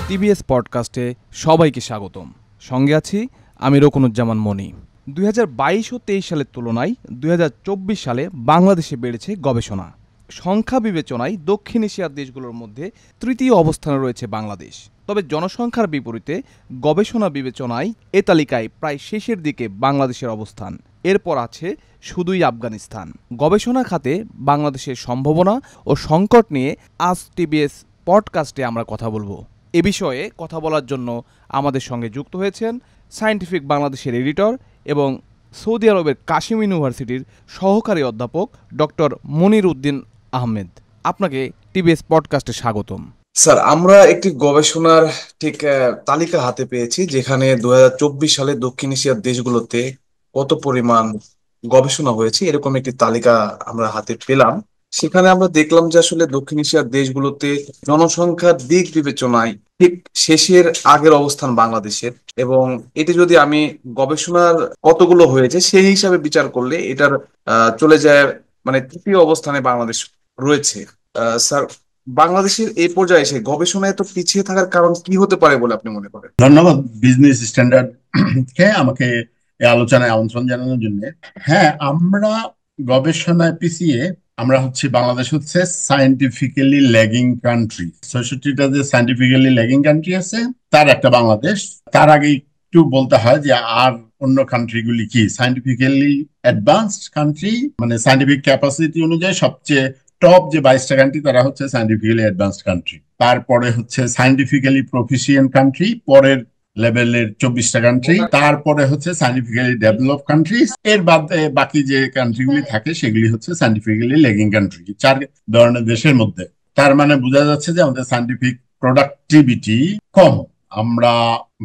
TBS পডকাস্টে সবাইকে স্বাগতম। সঙ্গে আছি আমি রকুনুজ্জামান মনি। 2022 ও 23 সালের তুলনায় 2024 সালে বাংলাদেশে বেড়েছে গবেষণা। সংখ্যা বিবেচনায় দক্ষিণ এশিয়ার দেশগুলোর মধ্যে তৃতীয় অবস্থানে রয়েছে বাংলাদেশ। তবে জনসংখ্যার বিপরীতে গবেষণা বিবেচনায় এ তালিকায় প্রায় শেষের দিকে বাংলাদেশের অবস্থান। এরপর আছে শুধুই আফগানিস্তান। গবেষণা খাতে বাংলাদেশের সম্ভাবনা ও সংকট নিয়ে আজ টিবিএস পডকাস্টে আমরা কথা বলবো। এ বিষয়ে কথা বলার জন্য আমাদের সঙ্গে যুক্ত হয়েছেন সায়েন্টিফিক বাংলাদেশের এডিটর এবং সৌদি আরবের কাশিম ইউনিভার্সিটির সহকারী অধ্যাপক ডক্টর মনির উদ্দিন আহমেদ। আপনাকে টিবিএস পডকাস্টে স্বাগতম। স্যার, আমরা একটি গবেষণার তালিকা হাতে পেয়েছি, যেখানে 2024 সালে দক্ষিণ এশিয়ার দেশগুলোতে কত পরিমাণ গবেষণা হয়েছে এরকম একটি তালিকা আমরা হাতে পেলাম। সেখানে আমরা দেখলাম যে আসলে দক্ষিণ এশিয়ার দেশগুলোতে জনসংখ্যার দিক বিবেচনায় ঠিক শেষের আগের অবস্থান বাংলাদেশের, এবং এটি যদি আমি গবেষণার কতগুলো হয়েছে সেই হিসাবে বিচার করলে এটার চলে যায় মানে তৃতীয় অবস্থানে বাংলাদেশ রয়েছে। স্যার, বাংলাদেশের এই পর্যায়ে এসে গবেষণায় এত পিছিয়ে থাকার কারণ কি হতে পারে বলে আপনি মনে করেন? ধন্যবাদ বিজনেস স্ট্যান্ডার্ড কে আমাকে এই আলোচনায় আমন্ত্রণ জানানোর জন্য। হ্যাঁ, আমরা গবেষণায় পিছিয়ে আমরা বাংলাদেশ হচ্ছে সায়েন্টিফিক্যালি ল্যাগিং কান্ট্রি। 66টা যে সায়েন্টিফিক্যালি ল্যাগিং কান্ট্রি আছে তার একটা বাংলাদেশ। তার আগে একটু বলতে হয় যে আর অন্য কান্ট্রিগুলি কি সায়েন্টিফিক্যালি অ্যাডভান্সড কান্ট্রি, মানে সায়েন্টিফিক ক্যাপাসিটি অনুযায়ী সবচেয়ে টপ যে 22টা কান্ট্রি তারা হচ্ছে সায়েন্টিফিক্যালি অ্যাডভান্সড কান্ট্রি। তারপরে হচ্ছে সায়েন্টিফিক্যালি প্রফিসিয়েন্ট কান্ট্রি, পরের লেভেলের 24টা কান্ট্রি, তারপরে হচ্ছে সায়েন্টিফিক্যালি ডেভেলপ কান্ট্রি। এর বাদে বাকি যে কান্ট্রিগুলি থাকে সেগুলি হচ্ছে সায়েন্টিফিক্যালি লেগিং কান্ট্রি। 4 ধরনের দেশের মধ্যে তার মানে বোঝা যাচ্ছে যে আমাদের সায়েন্টিফিক প্রোডাক্টিভিটি কম, আমরা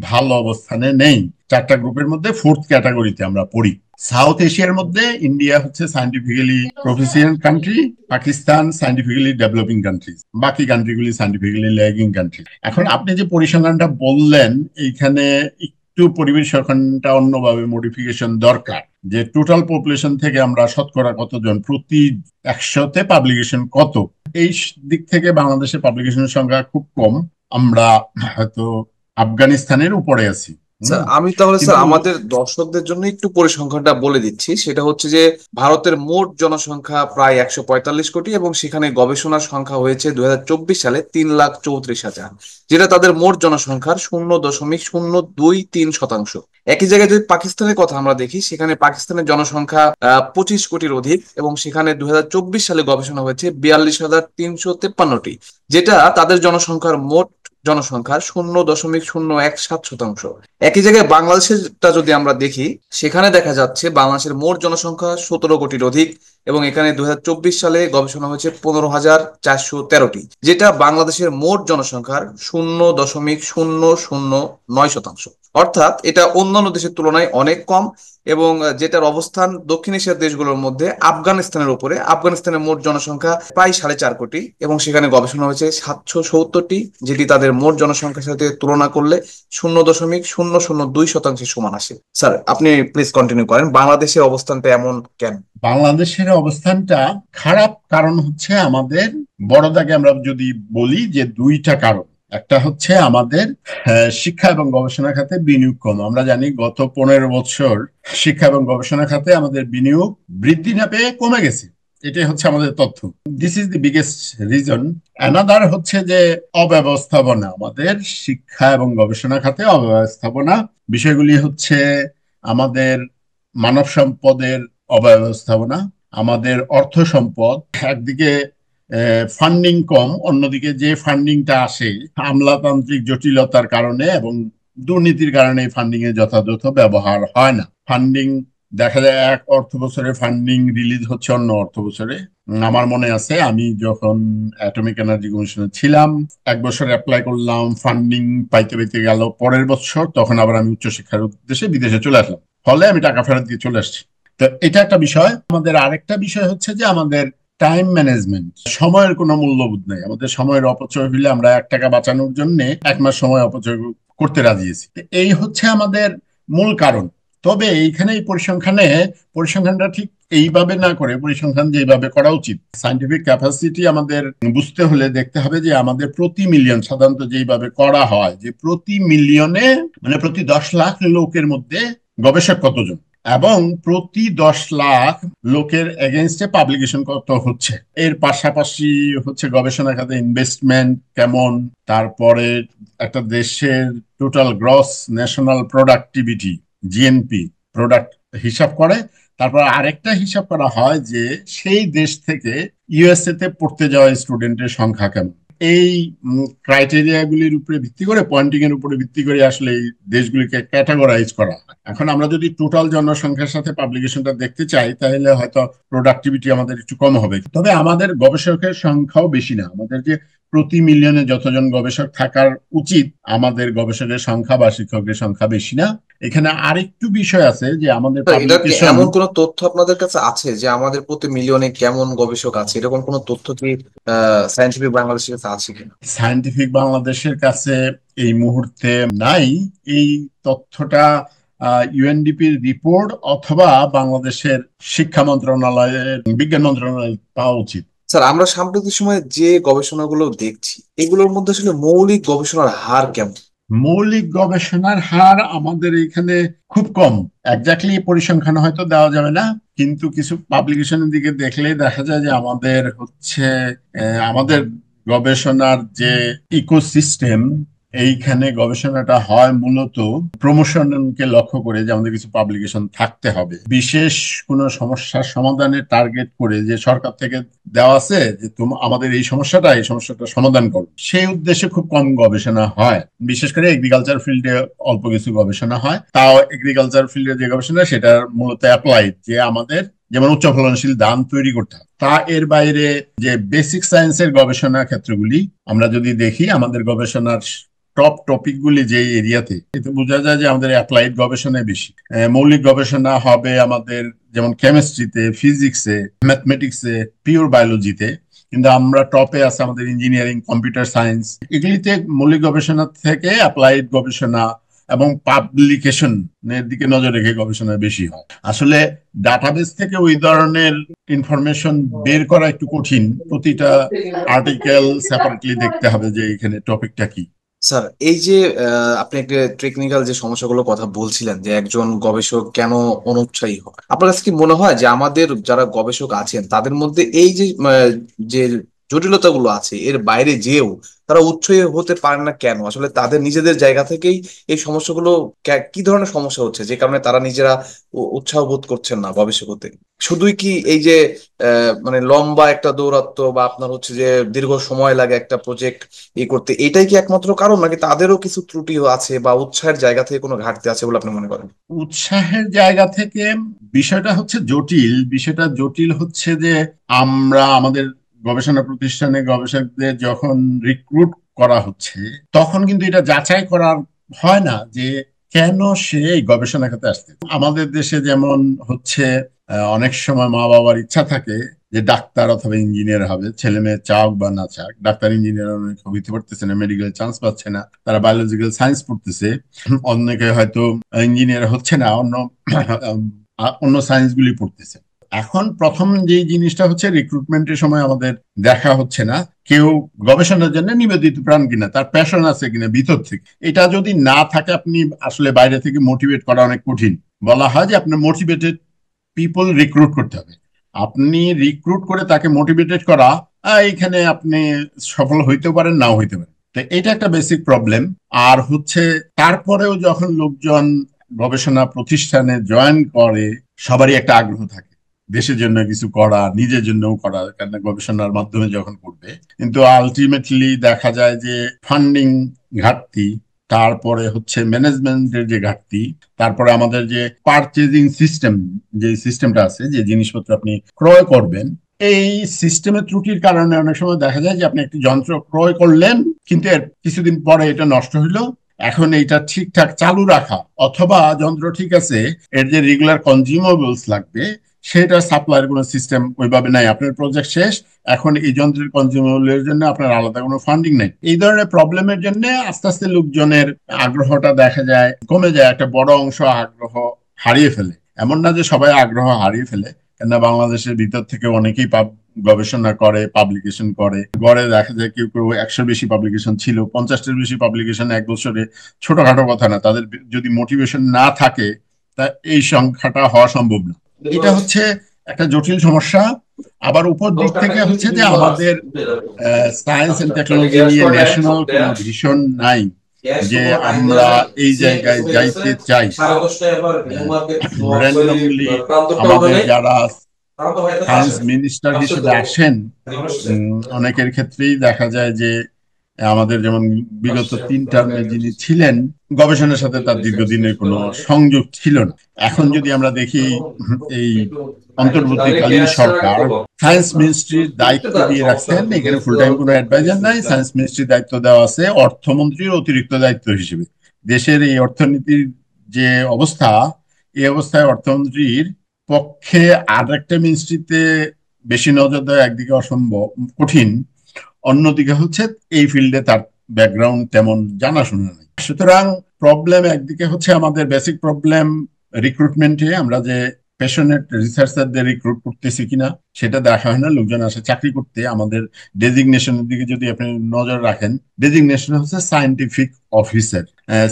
ভালো অবস্থানে নেই। 4টা গ্রুপের মধ্যে 4th ক্যাটাগরিতে আমরা পড়ি। সাউথ এশিয়ার মধ্যে ইন্ডিয়া হচ্ছে scientifically proficient country, Pakistan scientifically developing country, বাকি কান্ট্রিগুলি সায়েন্টিফিক্যালি ল্যাগিং কান্ট্রি। এখন আপনি যে পরিসংখ্যানটা বললেন, এইখানে একটু পরিসংখ্যানটা অন্যভাবে মডিফিকেশন দরকার, যে টোটাল পপুলেশন থেকে আমরা শতকরা কতজন, প্রতি 100তে পাবলিকেশন কত, এই দিক থেকে বাংলাদেশের পাবলিকেশনের সংখ্যা খুব কম। আমরা হয়তো আফগানিস্তানের উপরে আছি। স্যার, আমি তাহলে স্যার আমাদের দর্শকদের জন্য একটু পরিসংখ্যানটা বলে দিচ্ছি। সেটা হচ্ছে যে ভারতের মোট জনসংখ্যা প্রায় 145 কোটি, এবং সেখানে গবেষণার সংখ্যা হয়েছে 2024 সালে 3,34,000, যেটা তাদের মোট জনসংখ্যার 0.023%। একই জায়গায় যদি পাকিস্তানের কথা আমরা দেখি, সেখানে পাকিস্তানের জনসংখ্যা 25 কোটির অধিক, এবং সেখানে 2024 সালে গবেষণা হয়েছে 42,353টি, যেটা তাদের জনসংখ্যার মোট জনসংখ্যার 0.017%। একই জায়গায় বাংলাদেশেরটা যদি আমরা দেখি, সেখানে দেখা যাচ্ছে বাংলাদেশের মোট জনসংখ্যা 17 কোটির অধিক, এবং এখানে 2024 সালে গবেষণা হয়েছে 15,413টি, যেটা বাংলাদেশের মোট জনসংখ্যার 0.009%। অর্থাৎ এটা অন্যান্য দেশের তুলনায় অনেক কম, এবং যেটার অবস্থান দক্ষিণ এশিয়ার দেশগুলোর মধ্যে আফগানিস্তানের উপরে। আফগানিস্তানের মোট জনসংখ্যা প্রায় 4.5 কোটি, এবং সেখানে গবেষণা হয়েছে 770টি, যেটি তাদের মোট জনসংখ্যার সাথে তুলনা করলে 0.002% সমান আসে। স্যার, আপনি প্লিজ কন্টিনিউ করেন। বাংলাদেশের অবস্থানটা এমন কেন? বাংলাদেশের অবস্থানটা খারাপ কারণ হচ্ছে আমাদের, বড় দাগে আমরা যদি বলি যে 2টা কারণ। একটা হচ্ছে আমাদের শিক্ষা এবং গবেষণা খাতে বিনিয়োগ কম। আমরা জানি গত 15 বছর শিক্ষা এবং গবেষণা খাতে আমাদের বিনিয়োগ বৃদ্ধি না পেয়ে কমে গেছে। এটাই হচ্ছে আমাদের তথ্য। This is the biggest reason. Another হচ্ছে যে অব্যবস্থাপনা, আমাদের শিক্ষা এবং গবেষণা খাতে অব্যবস্থাপনা। বিষয়গুলি হচ্ছে আমাদের মানব সম্পদের অব্যবস্থাপনা, আমাদের অর্থ সম্পদ, একদিকে ফান্ডিং কম, অন্যদিকে যে ফান্ডিংটা আসে আমলাতান্ত্রিক জটিলতার কারণে এবং দুর্নীতির কারণে ফান্ডিং এর যথাযথ ব্যবহার হয় না। ফান্ডিং দেখা যায় এক অর্থ বছরে ফান্ডিং রিলিজ হচ্ছে অন্য অর্থ বছরে। আমার মনে আছে আমি যখন অ্যাটমিক এনার্জি কমিশনে ছিলাম, 1 বছর অ্যাপ্লাই করলাম, ফান্ডিং পাইতে পাইতে গেল পরের বছর, তখন আবার আমি উচ্চশিক্ষার উদ্দেশ্যে বিদেশে চলে আসলাম, ফলে আমি টাকা ফেরত দিয়ে চলে আসছি। তো এটা একটা বিষয়। আমাদের আরেকটা বিষয় হচ্ছে যে আমাদের টাইম ম্যানেজমেন্ট, সময়ের কোনো মূল্যবোধ নেই। আমাদের সময়ের অপচয় হইলে আমরা 1 টাকা বাঁচানোর জন্য 1 মাস সময় অপচয় করতে রাজি আছি। এই হচ্ছে আমাদের মূল কারণ। তবে এইখানে এই পরিসংখ্যানটা ঠিক এইভাবে না করে পরিসংখ্যান যেভাবে করা উচিত, সায়েন্টিফিক ক্যাপাসিটি আমাদের বুঝতে হলে দেখতে হবে যে আমাদের প্রতি মিলিয়ন, সাধারণত যেভাবে করা হয় যে প্রতি মিলিয়নে মানে প্রতি 10 লাখ লোকের মধ্যে গবেষক কতজন, এবং প্রতি 10 লাখ লোকের এগেনস্টে পাবলিকেশন কত হচ্ছে। এর পাশাপাশি হচ্ছে গবেষণা খাতে ইনভেস্টমেন্ট কেমন, তারপরে একটা দেশের total gross national productivity, GNP, product হিসাব করে। তারপর আরেকটা হিসাব করা হয় যে সেই দেশ থেকে ইউএসএ তে পড়তে যাওয়া স্টুডেন্টের সংখ্যা কেমন। এই ক্রাইটেরিয়া গুলির উপরে ভিত্তি করে, পয়েন্টিং এর উপরে ভিত্তি করে আসলে এই দেশগুলিকে ক্যাটাগরাইজ করা হয়। এখন আমরা যদি টোটাল জনসংখ্যার সাথে পাবলিকেশনটা দেখতে চাই তাহলে হয়তো প্রোডাক্টিভিটি আমাদের একটু কম হবে, তবে আমাদের গবেষকের সংখ্যাও বেশি না। আমাদের যে প্রতি মিলিয়নে যতজন গবেষক থাকার উচিত, আমাদের গবেষকের সংখ্যা বা শিক্ষকের সংখ্যা বেশি না। এখানে আরেকটু বিষয় আছে যে আমাদের তো এটা কি পাবলিকেশন। এমন কোনো তথ্য আপনাদের কাছে আছে যে আমাদের প্রতি মিলিয়নে কেমন গবেষক আছে, এরকম কোনো তথ্য কি সায়েন্টিফিক বাংলাদেশের কাছে আছে কিনা? সায়েন্টিফিক বাংলাদেশের কাছে এই মুহূর্তে নাই। এই তথ্যটা ইউএনডিপির রিপোর্ট অথবা বাংলাদেশের শিক্ষা মন্ত্রণালয়ের, বিজ্ঞান মন্ত্রণালয় পাওয়া উচিত। স্যার, আমরা সাম্প্রতিক সময়ে যে গবেষণাগুলো দেখছি এগুলোর মধ্যে আসলে মৌলিক গবেষণার হার কেমন? মৌলিক গবেষণার হার আমাদের এখানে খুব কম। একজাক্টলি পরিসংখ্যান হয়তো দেওয়া যাবে না, কিন্তু কিছু পাবলিকেশনের দিকে দেখলেই দেখা যায় যে আমাদের হচ্ছে আমাদের গবেষণার যে ইকোসিস্টেম, এইখানে গবেষণাটা হয় মূলত প্রমোশনকে লক্ষ্য করে, যে আমাদের কিছু পাবলিকেশন থাকতে হবে, বিশেষ কোনো সমস্যার সমাধানের টার্গেট করে, যে সরকার থেকে দেওয়া আছে যে আমাদের এই সমস্যাটা সমাধান করো, সেই উদ্দেশ্যে খুব কম গবেষণা হয়। বিশেষ করে এগ্রিকালচার ফিল্ডে অল্প কিছু গবেষণা হয়, তাও এগ্রিকালচার ফিল্ডে যে গবেষণা সেটা মূলত অ্যাপ্লাইড, যে আমাদের যেমন উচ্চ ফলনশীল ধান তৈরি করতে হবে। তা এর বাইরে যে বেসিক সায়েন্সের গবেষণা ক্ষেত্রগুলি আমরা যদি দেখি, আমাদের গবেষণার টপ টপিক গুলি যে এরিয়াতে, এতে বোঝা যায় যে আমাদের অ্যাপ্লাইড গবেষণায় বেশি। মৌলিক গবেষণা হবে আমাদের যেমন কেমিস্ট্রিতে, ফিজিক্সে, ম্যাথমেটিক্সে, পিওর বায়োলজিতে, কিন্তু আমরা টপে আছে আমাদের ইঞ্জিনিয়ারিং, কম্পিউটার সায়েন্স। এগুলিতে মৌলিক গবেষণা থেকে অ্যাপ্লাইড গবেষণা এবং পাবলিকেশন এর দিকে নজর রেখে গবেষণা বেশি হয়। আসলে ডাটাবেস থেকে ওই ধরনের ইনফরমেশন বের করা একটু কঠিন। প্রতিটা আর্টিকেল সেপারেটলি দেখতে হবে যে এখানে টপিকটা কি। স্যার, এই যে আপনি একটা টেকনিক্যাল যে সমস্যাগুলোর কথা বলছিলেন যে একজন গবেষক কেন অনুৎসাহী হয়, আপনার কাছে কি মনে হয় যে আমাদের যারা গবেষক আছেন তাদের মধ্যে এই যে যে জটিলতাগুলো আছে এর বাইরে যেও তারা উৎসাহী হতে পারে না কেন? আসলে তাদের নিজেদের জায়গা থেকেই এই সমস্যাগুলো কি ধরনের সমস্যা হচ্ছে যে কারণে তারা নিজেরা উৎসাহ বোধ করছেন না গবেষক হতে? শুধুই কি এই যে মানে লম্বা একটা দৌরাত্ম্য বা আপনার হচ্ছে যে দীর্ঘ সময় লাগে একটা প্রজেক্ট করতে, এটাই কি একমাত্র কারণ, নাকি তাদেরও কিছু ত্রুটি আছে বা উৎসাহের জায়গা থেকে কোনো ঘাটতি আছে বলে আপনি মনে করেন? উৎসাহের জায়গা থেকে বিষয়টা হচ্ছে জটিল। বিষয়টা জটিল হচ্ছে যে আমরা আমাদের গবেষণা প্রতিষ্ঠানে গবেষকদের যখন রিক্রুট করা হচ্ছে, তখন কিন্তু এটা যাচাই করার হয় না যে কেন সে এই গবেষণা খাতে আসছে। আমাদের দেশে যেমন হচ্ছে অনেক সময় মা বাবার ইচ্ছা থাকে যে ডাক্তার অথবা ইঞ্জিনিয়ার হবে, ছেলে মেয়ে চাক বা না চাক। ডাক্তার ইঞ্জিনিয়ার অনেক হইতে পারতেছে না, মেডিকেল চান্স পাচ্ছে না, তারা বায়োলজিক্যাল সায়েন্স পড়তেছে। অনেকে হয়তো ইঞ্জিনিয়ার হচ্ছে না, অন্য সায়েন্স গুলি পড়তেছে। এখন প্রথম যে জিনিসটা হচ্ছে, রিক্রুটমেন্টের সময় আমাদের দেখা হচ্ছে না কেউ গবেষণার জন্য নিবেদিত প্রাণ কিনা, তার প্যাশন আছে কিনা ভিতর থেকে। এটা যদি না থাকে, আপনি আসলে বাইরে থেকে মোটিভেট করা অনেক কঠিন। বলা হয় যে আপনার মোটিভেটেড পিপল রিক্রুট করতে হবে। আপনি রিক্রুট করে তাকে মোটিভেটেড করা, এখানে আপনি সফল হইতে পারেন, নাও হইতে পারেন। তো এটা একটা বেসিক প্রবলেম। আর হচ্ছে তারপরেও যখন লোকজন গবেষণা প্রতিষ্ঠানে জয়েন করে, সবারই একটা আগ্রহ থাকে দেশের জন্য কিছু করা, নিজের জন্যও করা, কারণ গবেষণার মাধ্যমে যখন করবে। কিন্তু আলটিমেটলি দেখা যায় যে ফান্ডিং ঘাটতি, তারপরে হচ্ছে ম্যানেজমেন্টের যে ঘাটতি, তারপরে আমাদের যে পারচেজিং সিস্টেম, যে সিস্টেমটা আছে, যে জিনিসপত্র আপনি ক্রয় করবেন, এই সিস্টেমের ত্রুটির কারণে অনেক সময় দেখা যায় যে আপনি একটি যন্ত্র ক্রয় করলেন, কিন্তু এর কিছুদিন পরে এটা নষ্ট হইলো। এখন এইটা ঠিকঠাক চালু রাখা, অথবা যন্ত্র ঠিক আছে, এর যে রেগুলার কনজিউমেবলস লাগবে সেটা সাপ্লাইয়ের কোনো সিস্টেম ওইভাবে নাই। আপনার প্রজেক্ট শেষ, এখন এই যন্ত্রের কনজিউমেবলের জন্য আপনার আলাদা কোনো ফান্ডিং নাই। এই ধরনের প্রবলেমের জন্য আস্তে আস্তে লোকজনের আগ্রহটা দেখা যায় কমে যায়, একটা বড় অংশ আগ্রহ হারিয়ে ফেলে। এমন না যে সবাই আগ্রহ হারিয়ে ফেলে, কেননা বাংলাদেশের ভিতর থেকে অনেকেই গবেষণা করে, পাবলিকেশন করে। গড়ে দেখা যায় কেউ কেউ 100 বেশি পাবলিকেশন ছিল, 50-এর বেশি পাবলিকেশন এক বছরে ছোটখাটো কথা না। তাদের যদি মোটিভেশন না থাকে তা এই সংখ্যাটা হওয়া সম্ভব না। এটা হচ্ছে একটা জটিল সমস্যা। আবার উপর দিক থেকে হচ্ছে যে আমাদের সায়েন্স এন্ড টেকনোলজি নিয়ে ন্যাশনাল কোনো ভিশন নাই যে আমরা এই জায়গায় যাইতে চাই। র্যান্ডমলি আমাদের যারা সায়েন্স মিনিস্টার হিসেবে আসেন, অনেকের ক্ষেত্রেই দেখা যায় যে আমাদের যেমন বিগত 3 টার্মে যিনি ছিলেন, গবেষণার সাথে তার দীর্ঘদিনের কোনো সংযোগ ছিল না। এখন যদি আমরা দেখি এই অন্তর্বর্তীকালীন সরকার সায়েন্স মিনিস্ট্রির দায়িত্ব দিয়ে রাখছেন, এখানে ফুল টাইম কোনো অ্যাডভাইজার নাই, সায়েন্স মিনিস্ট্রির দায়িত্ব দেওয়া আছে অর্থমন্ত্রীর অতিরিক্ত দায়িত্ব হিসেবে। দেশের এই অর্থনীতির যে অবস্থা, এই অবস্থায় অর্থমন্ত্রীর পক্ষে আর একটা মিনিস্ট্রিতে বেশি নজর দেওয়া একদিকে অসম্ভব, কঠিন, অন্যদিকে হচ্ছে এই ফিল্ডে তার ব্যাকগ্রাউন্ড তেমন জানাশোনা নেই। সুতরাং প্রবলেম একদিকে হচ্ছে আমাদের বেসিক প্রবলেম রিক্রুটমেন্টে, আমরা যে প্যাশনেট রিসার্চারদের রিক্রুট করতেছি কিনা সেটা দেখা হয় না। লোকজন আসে চাকরি করতে। আমাদের ডেজিগনেশনের দিকে যদি আপনি নজর রাখেন, ডেজিগনেশন হচ্ছে scientific officer,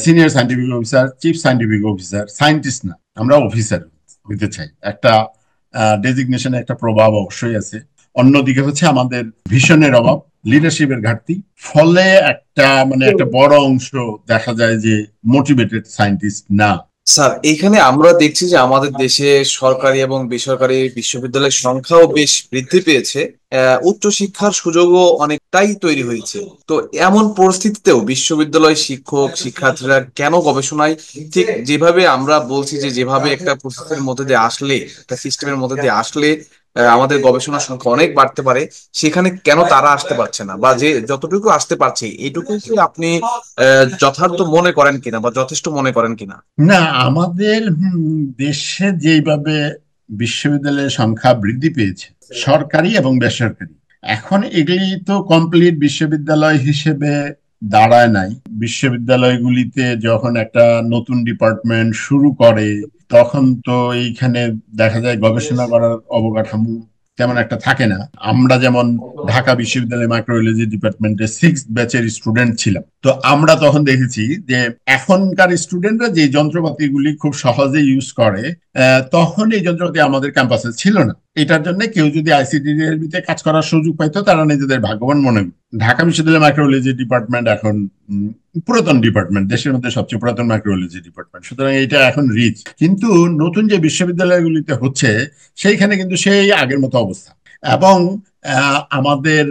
senior scientific officer, chief scientific officer, scientist না। আমরা অফিসার হইতে চাই। একটা ডেজিগনেশনে একটা প্রভাব অবশ্যই আছে। অন্যদিকে হচ্ছে আমাদের ভিশনের অভাব, লিডারশিপের ঘাটতি, ফলে একটা বড় অংশ দেখা যায় যে মোটিভেটেড সায়েন্টিস্ট না। স্যার, এইখানে আমরা দেখছি যে আমাদের দেশে সরকারি এবং বেসরকারি বিশ্ববিদ্যালয়ের সংখ্যাও বেশ বৃদ্ধি পেয়েছে, উচ্চশিক্ষার সুযোগও অনেকটাই তৈরি হয়েছে। তো এমন পরিস্থিতিতেও বিশ্ববিদ্যালয় শিক্ষক শিক্ষার্থীরা কেন গবেষণায়, ঠিক যেভাবে আমরা বলছি যে যেভাবে একটা পরিস্থিতির মধ্যে দিয়ে আসলে, একটা সিস্টেমের মধ্যে দিয়ে আসলে আমাদের গবেষণার সংখ্যা অনেক বাড়তে পারে, সেখানে কেন তারা আসতে পারছে না, বা যে যতটুকু আসতে পারছে এইটুকু কি আপনি যথার্থ মনে করেন কিনা বা যথেষ্ট মনে করেন কিনা? না, আমাদের দেশে যেভাবে বিশ্ববিদ্যালয়ের সংখ্যা বৃদ্ধি পেয়েছে, সরকারি এবং বেসরকারি, এখন এগুলি তো কমপ্লিট বিশ্ববিদ্যালয় হিসেবে দাঁড়ায় নাই। বিশ্ববিদ্যালয়গুলিতে যখন একটা নতুন ডিপার্টমেন্ট শুরু করে, তখন তো এইখানে দেখা যায় গবেষণা করার অবকাঠামো তেমন একটা থাকে না। আমরা যেমন ঢাকা বিশ্ববিদ্যালয় মাইক্রোবায়োলজি ডিপার্টমেন্টে 6th ব্যাচের স্টুডেন্ট ছিলাম। তো আমরা তখন দেখেছি যে এখনকার স্টুডেন্টরা যে যন্ত্রপাতিগুলি খুব সহজে ইউজ করে, তখন এই যন্ত্রপাতি আমাদের ক্যাম্পাসে ছিল না। এটার জন্য কেউ যদি আইসিটি এর ভিতরে কাজ করার সুযোগ পাইতো, তারা নিজেদের ভাগ্যবান মনে করত। ঢাকা বিশ্ববিদ্যালয় মাইক্রোবায়োলজি ডিপার্টমেন্ট এখন পুরাতন ডিপার্টমেন্ট, দেশের মধ্যে সবচেয়ে পুরাতন মাইক্রোবায়োলজি ডিপার্টমেন্ট। সুতরাং এটা এখন রিচ। কিন্তু নতুন যে বিশ্ববিদ্যালয়গুলিতে হচ্ছে, সেইখানে কিন্তু সেই আগের মতো অবস্থা। এবং আমাদের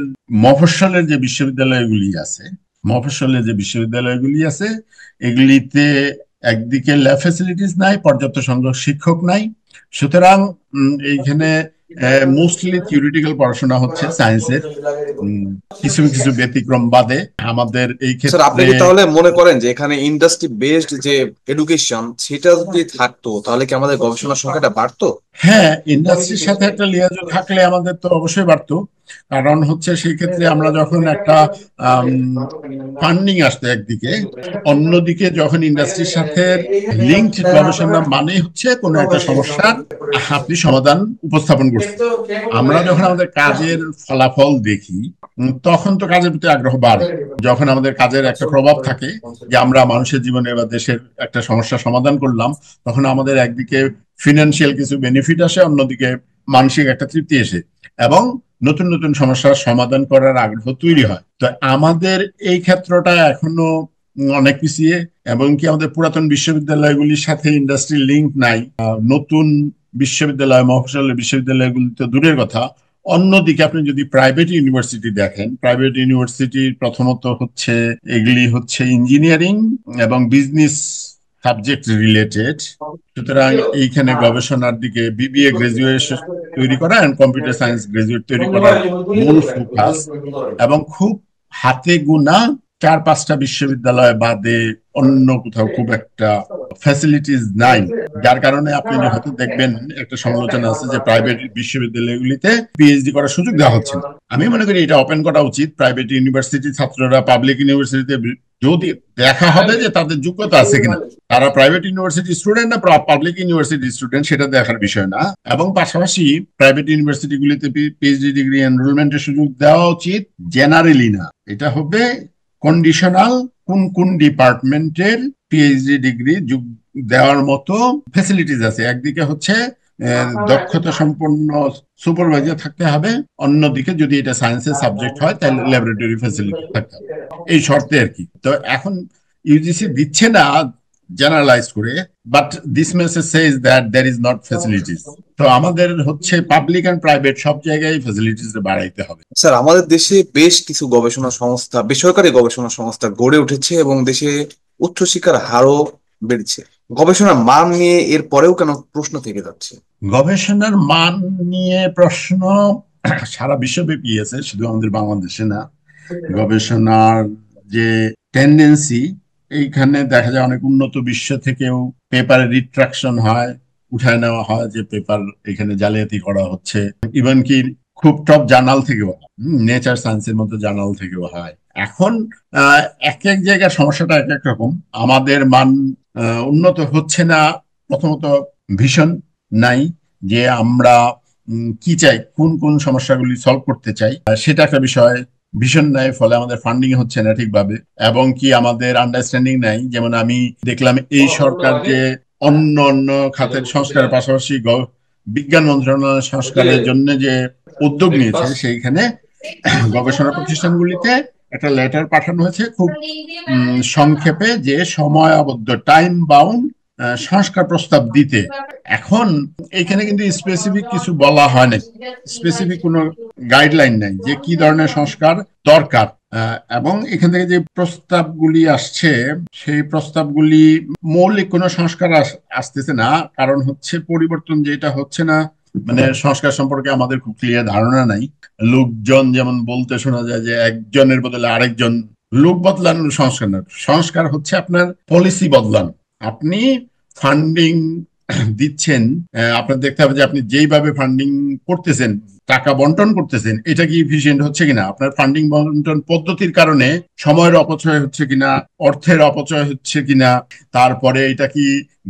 মফস্বলের যে বিশ্ববিদ্যালয়গুলি আছে, এগুলিতে একদিকে ল্যাব ফ্যাসিলিটিস নাই, পর্যাপ্ত সংখ্যক শিক্ষক নাই। সুতরাং এইখানে মোস্টলি থিওরিটিক্যাল পড়াশোনা হচ্ছে সায়েন্সের, কিছু কিছু ব্যতিক্রম বাদে। আমাদের এই স্যার, আপনি কি ক্ষেত্রে তাহলে মনে করেন যে এখানে ইন্ডাস্ট্রি বেসড যে এডুকেশন, সেটা যদি থাকতো তাহলে কি আমাদের গবেষণার সংখ্যাটা বাড়তো? হ্যাঁ, ইন্ডাস্ট্রির সাথে একটা লিয়াজোগ থাকলে আমাদের তো অবশ্যই বাড়তো। কারণ হচ্ছে সেই ক্ষেত্রে আমরা যখন একটা ফান্ডিং আসতো একদিকে, অন্যদিকে যখন ইন্ডাস্ট্রির সাথে লিঙ্কড গবেষণা মানে হচ্ছে কোনো একটা সমস্যার আপনি সমাধান উপস্থাপন করছেন। আমরা যখন আমাদের কাজের ফলাফল দেখি, তখন তো কাজের প্রতি আগ্রহ বাড়ে। যখন আমাদের কাজের একটা প্রভাব থাকে যে আমরা মানুষের জীবনে বা দেশের একটা সমস্যা সমাধান করলাম, তখন আমাদের একদিকে ফিনান্সিয়াল কিছু বেনিফিট আসে, অন্যদিকে মানসিক একটা তৃপ্তি আসে, এবং নতুন নতুন সমস্যার সমাধান করার আগ্রহ তৈরি হয়। তো আমাদের এই ক্ষেত্রটা এখনো অনেক পিছিয়ে, এবং কি আমাদের পুরাতন বিশ্ববিদ্যালয়গুলির সাথে ইন্ডাস্ট্রি লিঙ্ক নাই। নতুন বিশ্ববিদ্যালয়, মফস্বলের বিশ্ববিদ্যালয়গুলি তো দূরের কথা। অন্যদিকে আপনি যদি প্রাইভেট ইউনিভার্সিটি দেখেন, প্রাইভেট ইউনিভার্সিটি প্রথমত হচ্ছে এগুলি হচ্ছে ইঞ্জিনিয়ারিং এবং বিজনেস সাবজেক্ট রিলেটেড। সুতরাং এইখানে গবেষণার দিকে বিবিএ গ্রাজুয়েশন তৈরি করা এবং কম্পিউটার সায়েন্স গ্রাজুয়েট তৈরি করার মূল ফোকাস, এবং খুব হাতে গোনা 4-5টা বিশ্ববিদ্যালয় বাদে অন্য কোথাও খুব একটা ফ্যাসিলিটিস নাই। যার কারণে আপনি হয়তো দেখবেন একটা সমালোচনা আছে যে প্রাইভেট বিশ্ববিদ্যালয়গুলিতে পিএইচডি করার সুযোগ দেওয়া হচ্ছে না। আমি মনে করি এটা ওপেন করা উচিত। প্রাইভেট ইউনিভার্সিটি ছাত্ররা পাবলিক ইউনিভার্সিটিতে যদি দেখা হবে যে তাদের যোগ্যতা আছে কিনা, তারা প্রাইভেট ইউনিভার্সিটি স্টুডেন্ট না পাবলিক ইউনিভার্সিটি স্টুডেন্ট, সেটা দেখার বিষয় না। এবং পাশাপাশি প্রাইভেট ইউনিভার্সিটিগুলিতে পিএইচডি ডিগ্রি এনরোলমেন্টের সুযোগ দেওয়া উচিত জেনারেলি না, এটা হবে কন্ডিশনাল, কোন কোন ডিপার্টমেন্টের পিএইচডি ডিগ্রি দেওয়ার মতো ফেসিলিটিস আছে। একদিকে হচ্ছে দক্ষতা সম্পন্ন সুপারভাইজার থাকতে হবে, অন্যদিকে যদি এটা সায়েন্সের সাবজেক্ট হয় তাহলে ল্যাবরেটরি ফেসিলিটি থাকতে হবে, এই শর্তে আর কি। তো এখন ইউজিসি দিচ্ছে না জেনারেলাইজ করে, but this message says that there is not facilities. তো আমাদের হচ্ছে পাবলিক এন্ড প্রাইভেট সব জায়গায় ফেসিলিটিস বাড়াইতে হবে। স্যার, আমাদের দেশে বেশ কিছু গবেষণা সংস্থা, বেসরকারি গবেষণা সংস্থা গড়ে উঠেছে এবং দেশে উচ্চশিক্ষার হারও বেড়েছে। গবেষণার মান নিয়ে এর পরেও কেন প্রশ্ন থেকে যাচ্ছে? গবেষণার মান নিয়ে প্রশ্ন সারা বিশ্বব্যাপী আছে, শুধু আমাদের বাংলাদেশে না। গবেষণার যে টেন্ডেন্সি, এইখানে দেখা যায় অনেক উন্নত বিশ্ব থেকেও পেপারে রিট্রাকশন হয়, উঠায় নেওয়া হয় যে পেপার এখানে জালিয়াতি করা হচ্ছে। ইভেন কি খুব টপ জার্নাল থেকেও, নেচার সায়েন্সের মতো জার্নাল থেকেও হয়। এখন এক এক জায়গার সমস্যাটা এক এক রকম। আমাদের মান উন্নত হচ্ছে না, প্রথমত ভীষণ নাই যে আমরা কি চাই, কোন কোন সমস্যাগুলি সলভ করতে চাই, সেটা একটা বিষয়। ভীষণ নাই, ফলে আমাদের ফান্ডিং হচ্ছে না ঠিকভাবে, এবং কি আমাদের আন্ডারস্ট্যান্ডিং নাই। যেমন আমি দেখলাম এই সরকার যে অন্য অন্য খাতের সংস্কারের পাশাপাশি বিজ্ঞান মন্ত্রণালয়ের সংস্কারের জন্য যে উদ্যোগ নিয়েছে, সেইখানে গবেষণা প্রতিষ্ঠানগুলিতে একটা লেটার পাঠানো হয়েছে খুব সংক্ষেপে, যে সময়াবদ্ধ টাইম বাউন্ড সংস্কার প্রস্তাব দিতে। এখন এখানে কিন্তু স্পেসিফিক কিছু বলা হয় না, স্পেসিফিক কোনো গাইডলাইন নাই যে কি ধরনের সংস্কার দরকার। এবং এখান থেকে যে প্রস্তাবগুলি আসছে, সেই প্রস্তাবগুলি মৌলিক কোনো সংস্কার আসতেছে না। কারণ হচ্ছে পরিবর্তন যেটা হচ্ছে না, মানে সংস্কার সম্পর্কে আমাদের খুব ক্লিয়ার ধারণা নাই। লোকজন যেমন বলতে শোনা যায় যে একজনের বদলে আরেকজন। লোক বদলানোর সংস্কার না, সংস্কার হচ্ছে আপনার পলিসি বদলানো। আপনি ফান্ডিং দিচ্ছেন, আপনার দেখতে হবে যে আপনি যেইভাবে ফান্ডিং করতেছেন, টাকা বন্টন করতেছেন, এটা কি ইফিসিয়েন্ট হচ্ছে কিনা, আপনার ফান্ডিং বন্টন পদ্ধতির কারণে সময়ের অপচয় হচ্ছে কিনা, অর্থের অপচয় হচ্ছে কিনা, তারপরে এটা কি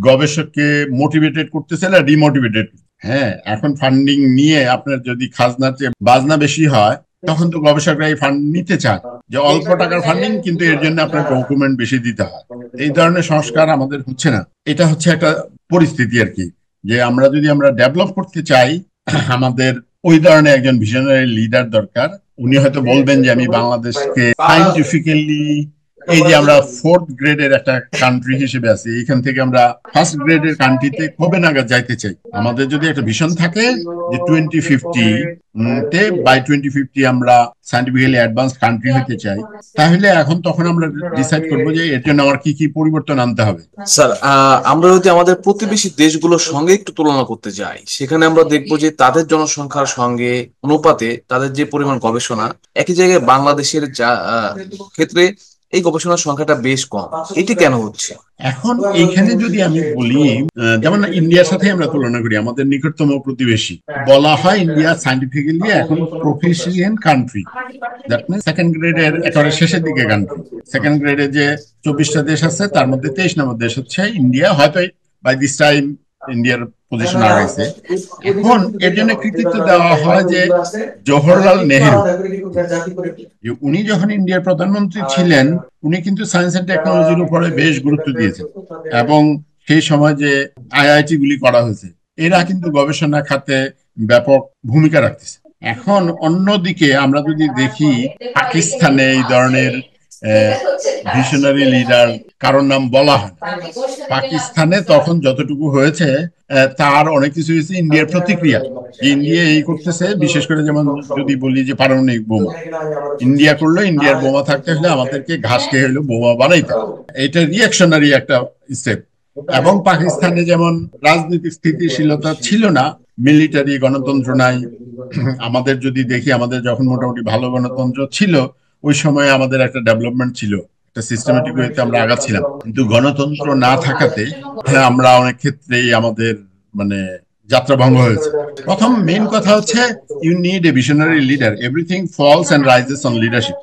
গবেষককে মোটিভেটেড করতেছে না ডিমোটিভেটেড। হ্যাঁ, এখন ফান্ডিং নিয়ে আপনার যদি খাজনার চেয়ে বাজনা বেশি হয়, তখন তো গবেষকরা এই ফান্ড নিতে চায়, যে অল্প টাকার ফান্ডিং কিন্তু এর জন্য আপনার ডকুমেন্ট বেশি দিতে হয়। এই ধরনের সংস্কার আমাদের হচ্ছে না। এটা হচ্ছে একটা পরিস্থিতি আর কি, যে আমরা ডেভেলপ করতে চাই, আমাদের ওই ধরনের একজন ভিশনারি লিডার দরকার। উনি হয়তো বলবেন যে আমি বাংলাদেশকে সাইন্টিফিক্যালি, এই যে আমরা 4th গ্রেডের একটা কান্ট্রি হিসেবে আছি, এখান থেকে আমরা 1st গ্রেডের কান্ট্রিতে কবে নাগাদ যাইতে চাই। আমাদের যদি একটা ভিশন থাকে যে 2050 তে, বাই 2050 আমরা সাইন্টিফিক্যালি অ্যাডভান্স কান্ট্রি হতে চাই, তাহলে তখন আমরা ডিসাইড করবো যে এর জন্য আমার কি কি পরিবর্তন আনতে হবে। স্যার, আমরা যদি আমাদের প্রতিবেশী দেশগুলোর সঙ্গে একটু তুলনা করতে যাই, সেখানে আমরা দেখবো যে তাদের জনসংখ্যার সঙ্গে অনুপাতে তাদের যে পরিমাণ গবেষণা, একই জায়গায় বাংলাদেশের ক্ষেত্রে এই গবেষণার সংখ্যাটা বেশ কম। এটি কেন হচ্ছে? এখন এইখানে যদি আমি বলি, যেমন ইন্ডিয়ার সাথে আমরা তুলনা করি, আমাদের নিকটতম প্রতিবেশী, বলা হয় ইন্ডিয়া সাইন্টিফিক্যালি এখন proficient country. That means 2nd গ্রেডের একেবারে শেষের দিকে কান্ট্রি। 2nd গ্রেডে যে 24টা দেশ আছে, তার মধ্যে 23 নম্বর দেশ হচ্ছে ইন্ডিয়া। হয়তো বাই দিস টাইম ইন্ডিয়ার পজিশন আগাইছে। এখন এর জন্য কৃতিত্ব দেওয়া হয় যে জওহরলাল নেহেরু, উনি যখন ইন্ডিয়ার প্রধানমন্ত্রী ছিলেন, উনি কিন্তু সায়েন্স এন্ড টেকনোলজির উপরে বেশ গুরুত্ব দিয়েছেন, এবং সেই সময় যে আইআইটি গুলি করা হয়েছে, এরা কিন্তু গবেষণা খাতে ব্যাপক ভূমিকা রাখতেছে। এখন অন্যদিকে আমরা যদি দেখি, পাকিস্তানে এই ধরনের ভিশনারি লিডার কারোর নাম বলা হয়। পাকিস্তানে তখন যতটুকু হয়েছে, তার অনেক কিছু হয়েছে ইন্ডিয়ার প্রতিক্রিয়া, যে ইন্ডিয়া এই করতেছে। বিশেষ করে যেমন যদি বলি যে পারমাণবিক বোমা ইন্ডিয়া করলো, ইন্ডিয়ার বোমা থাকতে হলে আমাদেরকে ঘাস খেয়ে হলো বোমা বানাইতে, এটা রিয়াকশনারি একটা স্টেপ। এবং পাকিস্তানে যেমন রাজনৈতিক স্থিতিশীলতা ছিল না, মিলিটারি গণতন্ত্র নাই। আমাদের যদি দেখি, আমাদের যখন মোটামুটি ভালো গণতন্ত্র ছিল, ওই সময় আমাদের একটা ডেভেলপমেন্ট ছিল, একটা সিস্টেমেটিক ওয়েতে আমরা আগাচ্ছিলাম। কিন্তু গণতন্ত্র না থাকাতে আমরা অনেক ক্ষেত্রেই আমাদের মানে যাত্রা ভঙ্গ হয়েছে। প্রথম মেইন কথা হচ্ছে you need a visionary leader, everything falls and rises on leadership.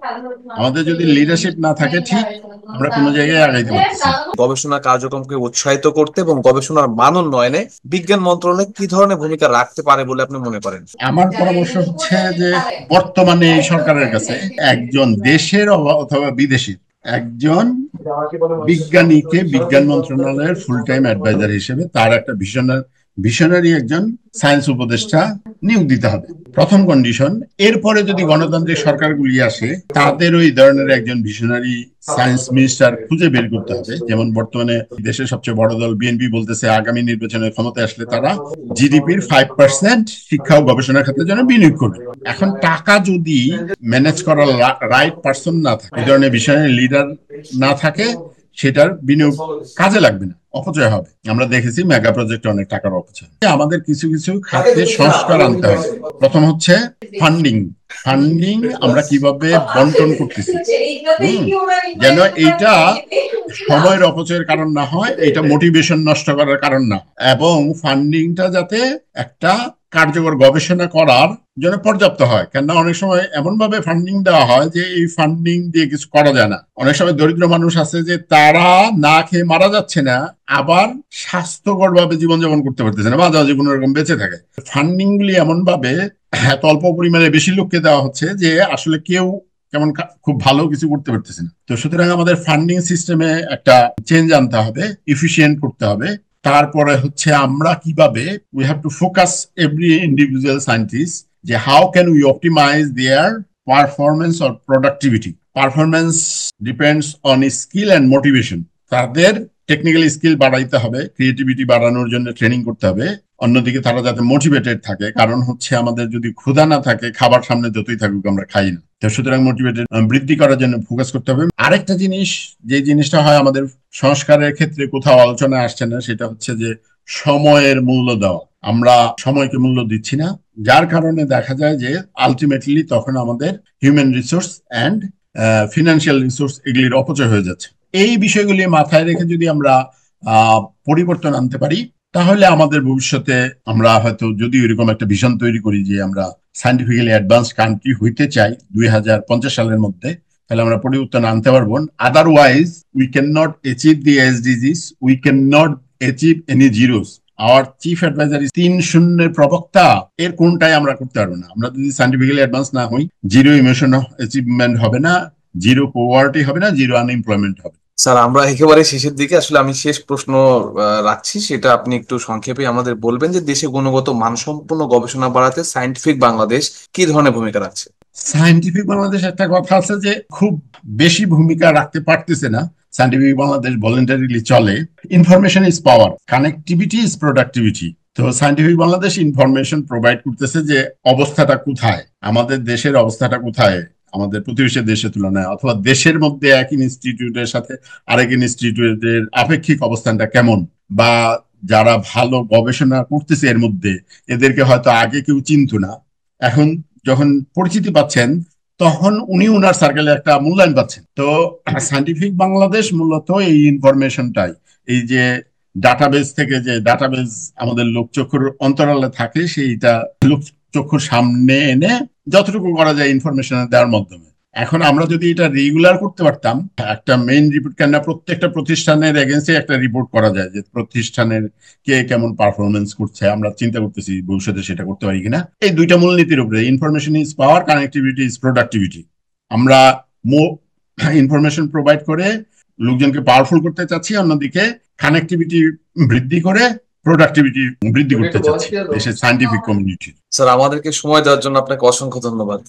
আমাদের যদি লিডারশিপ না থাকে ঠিক, আমরা কোনো জায়গায় আগাইতে পারতেছি না। গবেষণা কার্যক্রমকে উৎসাহিত করতে এবং গবেষণার মান উন্নয়নে বিজ্ঞান মন্ত্রণালয় কি ধরনের ভূমিকা রাখতে পারে বলে আপনি মনে করেন? আমার পরামর্শ হচ্ছে যে বর্তমানে এই সরকারের কাছে একজন দেশের অথবা বিদেশি একজন বিজ্ঞানীকে বিজ্ঞান মন্ত্রণালয়ের ফুল টাইম অ্যাডভাইজার হিসেবে তার একটা ভিশনারি একজন সায়েন্স উপদেষ্টা নিয়োগ দিতে হবে, প্রথম কন্ডিশন। এরপরে যদি গণতান্ত্রিক সরকারগুলি আসে তাদের ওই ধরনের একজন ভিশনারি সায়েন্স মিনিস্টার খুঁজে বের করতে হবে। যেমন বর্তমানে দেশের সবচেয়ে বড় দল বিএনপি বলতেছে আগামী নির্বাচনে ক্ষমতায় আসলে তারা জিডিপির 5% শিক্ষা ও গবেষণা খাতের জন্য বিনিয়োগ করবে। এখন টাকা যদি ম্যানেজ করার রাইট পার্সন না থাকে, এই ধরনের ভিশনারি লিডার না থাকে, সেটার বিনিয়োগ কাজে লাগবে না, অপচয় হবে। আমরা দেখেছি মেগা প্রজেক্টে অনেক টাকার অপচয়। আমাদের কিছু কিছু খাতে সংস্কার আনতে হবে। প্রথম হচ্ছে ফান্ডিং। ফান্ডিং আমরা কিভাবে বন্টন করতেছি, যেন এইটা সময়ের অপচয়ের কারণ না হয়, এটা মোটিভেশন নষ্ট করার কারণ না, এবং ফান্ডিংটা যাতে একটা কার্যকর গবেষণা করার জন্য পর্যাপ্ত হয়। কেননা অনেক সময় এমন ভাবে ফান্ডিং দেওয়া হয় যে এই ফান্ডিং দিয়ে কিছু করা যায় না। অনেক সময় দরিদ্র মানুষ আছে যে তারা না খেয়ে মারা যাচ্ছে না, আবার স্বাস্থ্যকর ভাবে জীবনযাপন করতে পারতেছে না, মাঝে মাঝে কোনো রকম বেঁচে থাকে। ফান্ডিং গুলি এমন ভাবে এত অল্প পরিমাণে বেশি লোককে দেওয়া হচ্ছে যে আসলে কেউ কেমন খুব ভালো কিছু করতে পারতেছে না। তো সুতরাং আমাদের ফান্ডিং সিস্টেমে একটা চেঞ্জ আনতে হবে, ইফিসিয়েন্ট করতে হবে। তারপরে হচ্ছে আমরা কিভাবে we have to focus every individual scientist যে how can we optimize their performance or productivity. Performance depends on skill and motivation. তাদের টেকনিক্যাল স্কিল বাড়াইতে হবে, ক্রিয়েটিভিটি বাড়ানোর জন্য ট্রেনিং করতে হবে। অন্যদিকে তারা যাতে মোটিভেটেড থাকে, কারণ হচ্ছে আমাদের যদি ক্ষুধা না থাকে খাবার সামনে যতই থাকুক আমরা খাই না। তো সুতরাং মোটিভেটেড বৃদ্ধি করার জন্য ফোকাস করতে হবে। আরেকটা জিনিস, যে জিনিসটা হয় আমাদের সংস্কারের ক্ষেত্রে কোথাও আলোচনায় আসছে না, সেটা হচ্ছে যে সময়ের মূল্য দেওয়া। আমরা সময়কে মূল্য দিচ্ছি না, যার কারণে দেখা যায় যে আলটিমেটলি তখন আমাদের human resource and financial resource এগুলির অপচয় হয়ে যাচ্ছে। এই বিষয়গুলি মাথায় রেখে যদি আমরা পরিবর্তন আনতে পারি, তাহলে আমাদের ভবিষ্যতে আমরা হয়তো যদি এরকম একটা ভিশন তৈরি করি যে আমরা সায়েন্টিফিক্যালি অ্যাডভান্স কান্ট্রি হইতে চাই 2050 সালের মধ্যে, তাহলে আমরা পরিবর্তন আনতে পারবো। Otherwise we can not achieve the SDGs, we can not achieve any zeros. Our chief adviser 3-0 প্রবক্তা, এর কোনটাই আমরা করতে পারবো না। আমরা যদি সায়েন্টিফিক্যালি অ্যাডভান্স না হই, জিরো ইমিশন অ্যাচিভমেন্ট হবে না, জিরো পোভার্টি হবে না, জিরো আনএমপ্লয়মেন্ট হবে। স্যার, আমরা একেবারে শেষের দিকে, আসলে আমি শেষ প্রশ্ন রাখছি, সেটা আপনি একটু সংক্ষেপে আমাদের বলবেন যে দেশে গুণগত মানসম্পন্ন গবেষণা বাড়াতে সায়েন্টিফিক বাংলাদেশ কি ধরনের ভূমিকা রাখছে? সায়েন্টিফিক বাংলাদেশ একটা কথা আছে যে খুব বেশি ভূমিকা রাখতে পারতেছে না। সায়েন্টিফিক বাংলাদেশ ভলেন্টারিলি চলে। Information is power, connectivity is productivity. তো সায়েন্টিফিক বাংলাদেশ ইনফরমেশন প্রোভাইড করতেছে যে অবস্থাটা কোথায়, আমাদের দেশের অবস্থাটা কোথায় আমাদের প্রতিবেশী দেশের তুলনায়, অথবা দেশের মধ্যে এক ইনস্টিটিউটের সাথে আরেক ইনস্টিটিউটের আপেক্ষিক অবস্থানটা কেমন, বা যারা ভালো গবেষণা করতেছে এর মধ্যে, এদেরকে হয়তো আগে কেউ চিনতো না, এখন যখন পরিচিতি পাচ্ছেন তখন উনি উনার সার্কেলে একটা মূল্যায়ন পাচ্ছেন। তো সায়েন্টিফিক বাংলাদেশ মূলত এই ইনফরমেশনটাই, এই যে ডাটাবেস থেকে যে ডাটাবেস আমাদের লোকচক্ষুর অন্তরালে থাকে, সেইটা লোকচক্ষুর সামনে এনে যতটুকু করা যায় ইনফরমেশন দেওয়ার মাধ্যমে। এখন আমরা যদি এটা রেগুলার করতে পারতাম, একটা মেইন রিপোর্ট, কেন প্রত্যেকটা প্রতিষ্ঠানের এগেন্সে একটা রিপোর্ট করা যায় যে প্রতিষ্ঠানের কে কেমন পারফরমেন্স করছে, আমরা চিন্তা করতেছি ভবিষ্যতে সেটা করতে পারি কিনা। এই দুইটা মূলনীতির উপরে, information is power, connectivity is productivity. আমরা ইনফরমেশন প্রোভাইড করে লোকজনকে পাওয়ারফুল করতে চাচ্ছি, অন্যদিকে কানেক্টিভিটি বৃদ্ধি করে প্রোডাক্টিভিটি বৃদ্ধি করতে চাচ্ছি দেশের সায়েন্টিফিক কমিউনিটি। স্যার, আমাদেরকে সময় দেওয়ার জন্য আপনাকে অসংখ্য ধন্যবাদ।